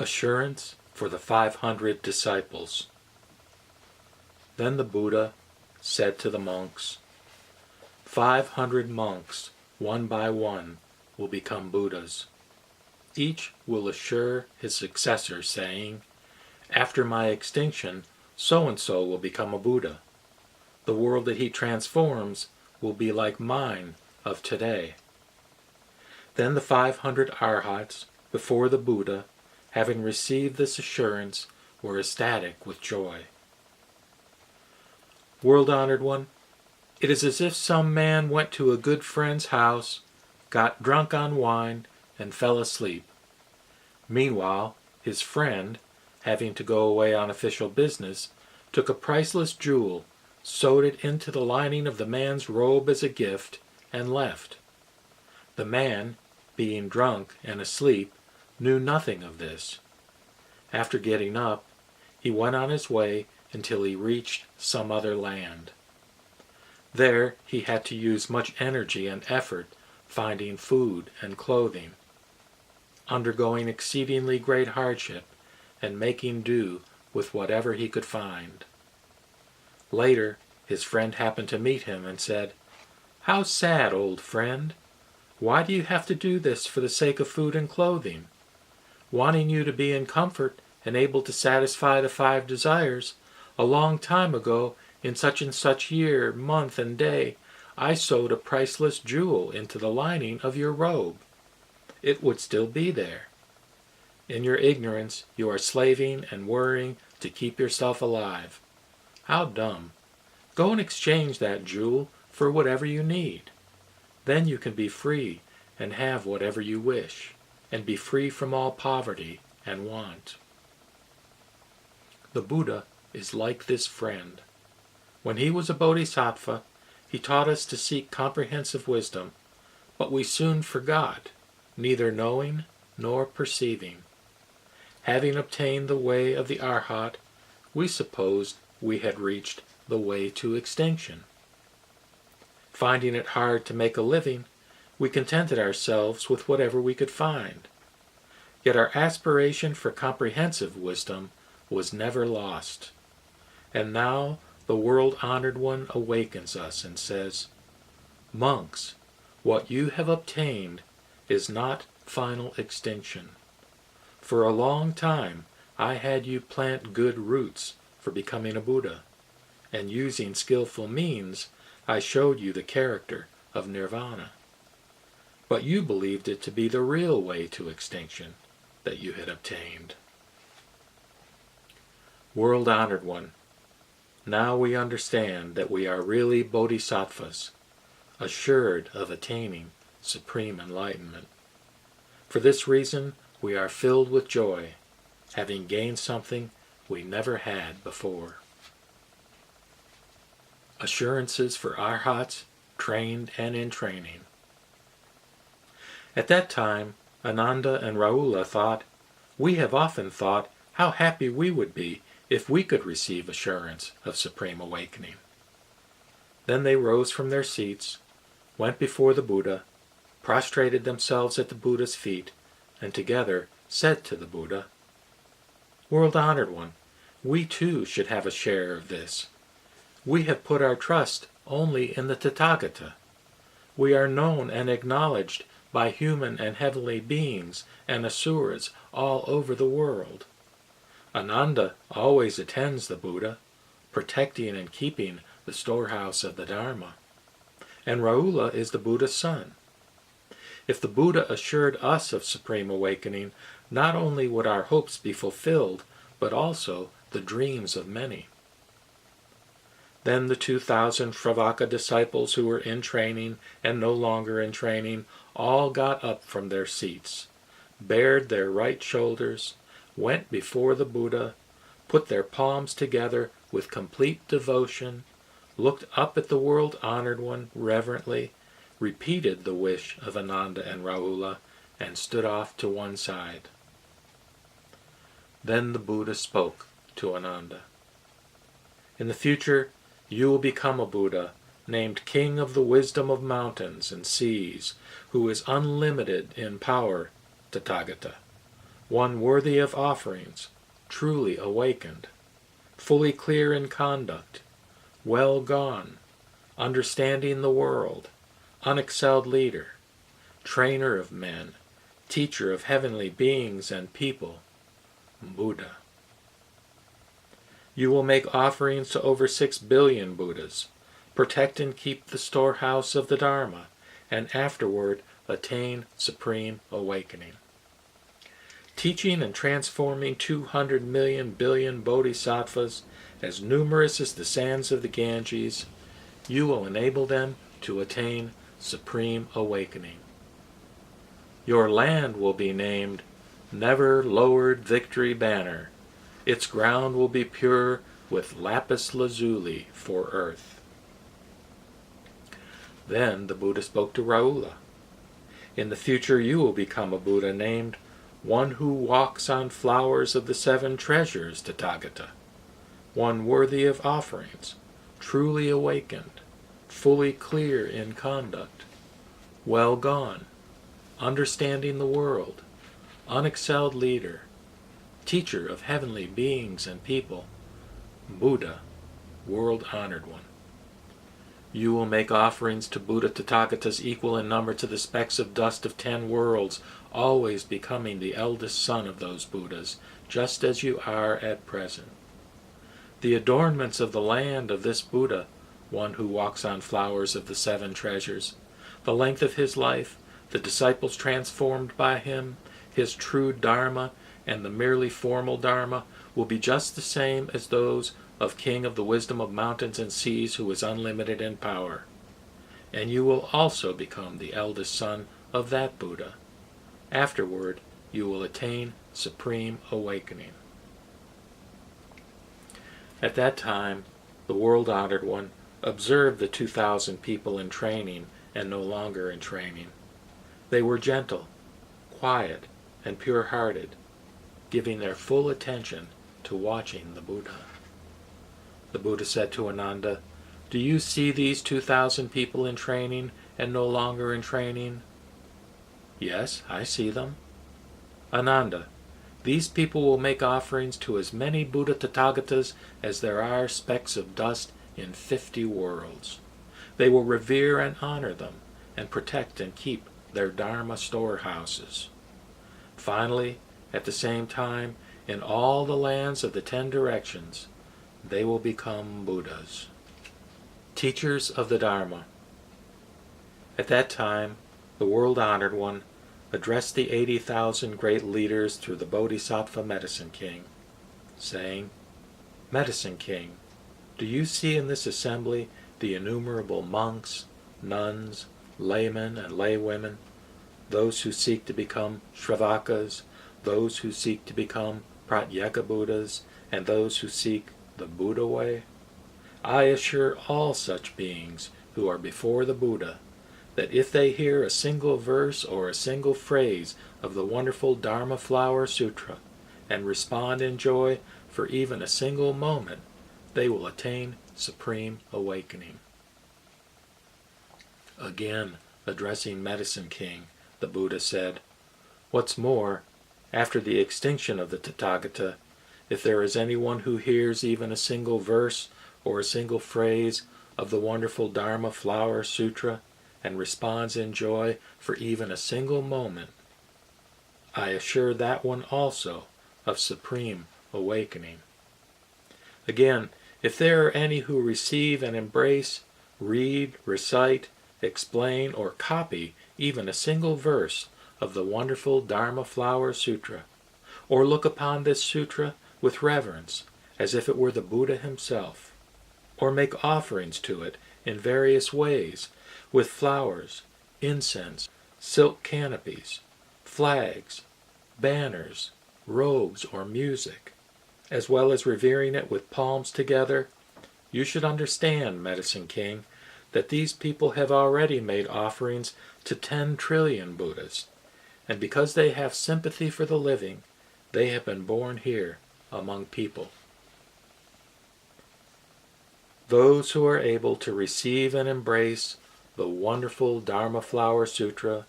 Assurance for the 500 disciples. Then the Buddha said to the monks, 500 monks, one by one, will become Buddhas. Each will assure his successor, saying, after my extinction, so-and-so will become a Buddha. The world that he transforms will be like mine of today. Then the 500 Arhats, before the Buddha, having received this assurance, were ecstatic with joy. World-honored one, it is as if some man went to a good friend's house, got drunk on wine, and fell asleep. Meanwhile, his friend, having to go away on official business, took a priceless jewel, sewed it into the lining of the man's robe as a gift, and left. The man, being drunk and asleep, knew nothing of this. After getting up, he went on his way until he reached some other land. There he had to use much energy and effort finding food and clothing, undergoing exceedingly great hardship and making do with whatever he could find. Later, his friend happened to meet him and said, "How sad, old friend! Why do you have to do this for the sake of food and clothing? Wanting you to be in comfort and able to satisfy the 5 desires, a long time ago, in such and such year, month, and day, I sewed a priceless jewel into the lining of your robe. It would still be there. In your ignorance, you are slaving and worrying to keep yourself alive. How dumb! Go and exchange that jewel for whatever you need. Then you can be free and have whatever you wish, and be free from all poverty and want." The Buddha is like this friend. When he was a bodhisattva, he taught us to seek comprehensive wisdom, but we soon forgot, neither knowing nor perceiving. Having obtained the way of the Arhat, we supposed we had reached the way to extinction. Finding it hard to make a living, we contented ourselves with whatever we could find. Yet our aspiration for comprehensive wisdom was never lost. And now the world-honored one awakens us and says, "Monks, what you have obtained is not final extinction. For a long time I had you plant good roots for becoming a Buddha, and using skillful means I showed you the character of nirvana. But you believed it to be the real way to extinction that you had obtained." World-honored one, now we understand that we are really bodhisattvas, assured of attaining supreme enlightenment. For this reason we are filled with joy, having gained something we never had before. Assurances for Arhats trained and in training. At that time, Ananda and Rahula thought, "We have often thought how happy we would be if we could receive assurance of supreme awakening." Then they rose from their seats, went before the Buddha, prostrated themselves at the Buddha's feet, and together said to the Buddha, "World-honored one, we too should have a share of this. We have put our trust only in the Tathagata. We are known and acknowledged by human and heavenly beings and asuras all over the world. Ananda always attends the Buddha, protecting and keeping the storehouse of the Dharma. And Rahula is the Buddha's son. If the Buddha assured us of supreme awakening, not only would our hopes be fulfilled, but also the dreams of many." Then the 2,000 Shravaka disciples who were in training and no longer in training all got up from their seats, bared their right shoulders, went before the Buddha, put their palms together with complete devotion, looked up at the world-honored one reverently, repeated the wish of Ananda and Rahula, and stood off to one side. Then the Buddha spoke to Ananda. "In the future, you will become a Buddha, named King of the Wisdom of Mountains and Seas, who is unlimited in power, Tathagata. one worthy of offerings, truly awakened, fully clear in conduct, well gone, understanding the world, unexcelled leader, trainer of men, teacher of heavenly beings and people, Buddha. You will make offerings to over 6 billion Buddhas, protect and keep the storehouse of the Dharma, and afterward attain supreme awakening. Teaching and transforming 200 million billion bodhisattvas, as numerous as the sands of the Ganges, you will enable them to attain supreme awakening. Your land will be named Never Lowered Victory Banner. Its ground will be pure with lapis lazuli for earth. Then the Buddha spoke to Rahula. In the future you will become a Buddha named One Who Walks on Flowers of the 7 Treasures, Tathagata. One worthy of offerings, truly awakened, fully clear in conduct, well gone, understanding the world, unexcelled leader, teacher of heavenly beings and people, Buddha, world-honored one. You will make offerings to Buddha Tathagatas equal in number to the specks of dust of 10 worlds, always becoming the eldest son of those Buddhas, just as you are at present. The adornments of the land of this Buddha, one who walks on flowers of the 7 treasures, the length of his life, the disciples transformed by him, his true Dharma, and the merely formal Dharma will be just the same as those of King of the Wisdom of Mountains and Seas, who is unlimited in power. And you will also become the eldest son of that Buddha. Afterward, you will attain supreme awakening. At that time, the world-honored one observed the 2,000 people in training and no longer in training. They were gentle, quiet, and pure-hearted, giving their full attention to watching the Buddha. The Buddha said to Ananda, "Do you see these 2,000 people in training and no longer in training?" "Yes, I see them." "Ananda, these people will make offerings to as many Buddha Tathagatas as there are specks of dust in 50 worlds. They will revere and honor them, and protect and keep their Dharma storehouses. Finally, at the same time, in all the lands of the 10 directions, they will become Buddhas, teachers of the Dharma." At that time, the world-honored one addressed the 80,000 great leaders through the Bodhisattva Medicine King, saying, "Medicine King, do you see in this assembly the innumerable monks, nuns, laymen and laywomen, those who seek to become Shravakas, those who seek to become Pratyeka Buddhas, and those who seek the Buddha way? I assure all such beings who are before the Buddha that if they hear a single verse or a single phrase of the wonderful Dharma Flower Sutra and respond in joy for even a single moment, they will attain supreme awakening." Again, addressing Medicine King, the Buddha said, "What's more, after the extinction of the Tathagata, if there is anyone who hears even a single verse or a single phrase of the wonderful Dharma Flower Sutra and responds in joy for even a single moment, I assure that one also of supreme awakening. Again, if there are any who receive and embrace, read, recite, explain, or copy even a single verse of the wonderful Dharma Flower Sutra, or look upon this sutra with reverence as if it were the Buddha himself, or make offerings to it in various ways, with flowers, incense, silk canopies, flags, banners, robes, or music, as well as revering it with palms together, you should understand, Medicine King, that these people have already made offerings to 10 trillion Buddhas, and because they have sympathy for the living, they have been born here among people. Those who are able to receive and embrace the wonderful Dharma Flower Sutra,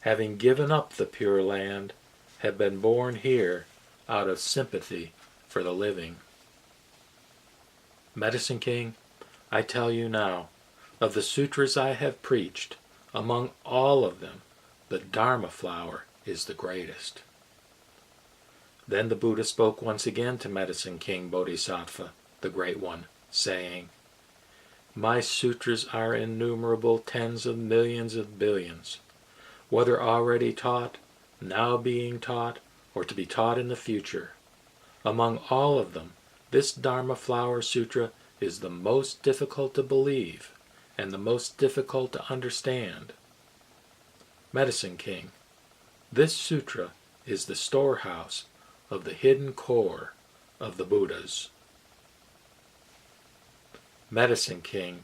having given up the Pure Land, have been born here out of sympathy for the living. Medicine King, I tell you now, of the sutras I have preached, among all of them, the Dharma flower is the greatest. Then the Buddha spoke once again to Medicine King Bodhisattva, the Great One, saying, My sutras are innumerable tens of millions of billions, whether already taught, now being taught, or to be taught in the future. Among all of them, this Dharma Flower Sutra is the most difficult to believe and the most difficult to understand. Medicine King, this sutra is the storehouse of the hidden core of the Buddhas. Medicine King,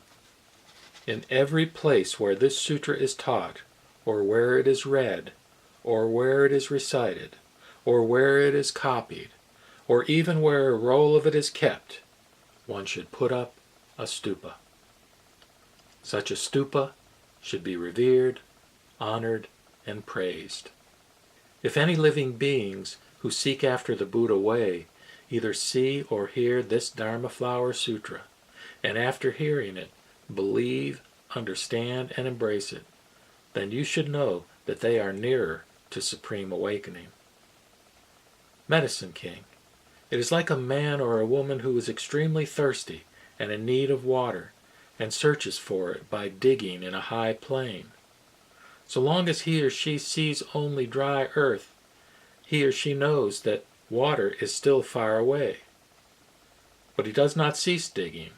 in every place where this sutra is taught, or where it is read, or where it is recited, or where it is copied, or even where a roll of it is kept, one should put up a stupa. Such a stupa should be revered, honored, and praised. If any living beings who seek after the Buddha way either see or hear this Dharma Flower Sutra, and after hearing it, believe, understand, and embrace it, then you should know that they are nearer to supreme awakening. Medicine King, it is like a man or a woman who is extremely thirsty and in need of water, and searches for it by digging in a high plain. So long as he or she sees only dry earth, he or she knows that water is still far away. But he does not cease digging,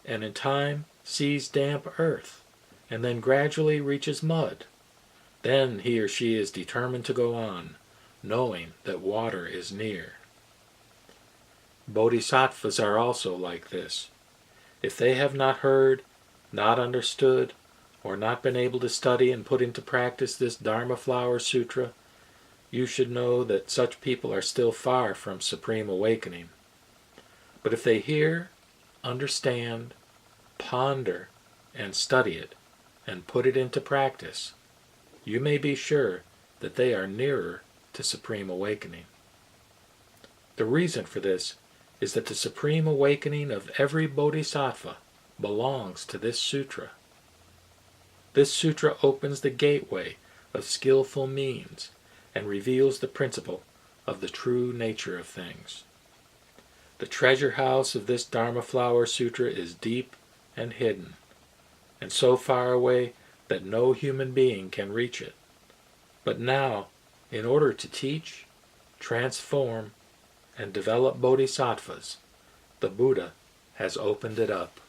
and in time sees damp earth, and then gradually reaches mud. Then he or she is determined to go on, knowing that water is near. Bodhisattvas are also like this. If they have not heard, not understood, or not been able to study and put into practice this Dharma Flower Sutra, you should know that such people are still far from supreme awakening. But if they hear, understand, ponder, and study it, and put it into practice, you may be sure that they are nearer to supreme awakening. The reason for this is that the supreme awakening of every bodhisattva belongs to this sutra. This sutra opens the gateway of skillful means and reveals the principle of the true nature of things. The treasure house of this Dharma Flower Sutra is deep and hidden, and so far away that no human being can reach it. But now, in order to teach, transform, and develop bodhisattvas, the Buddha has opened it up.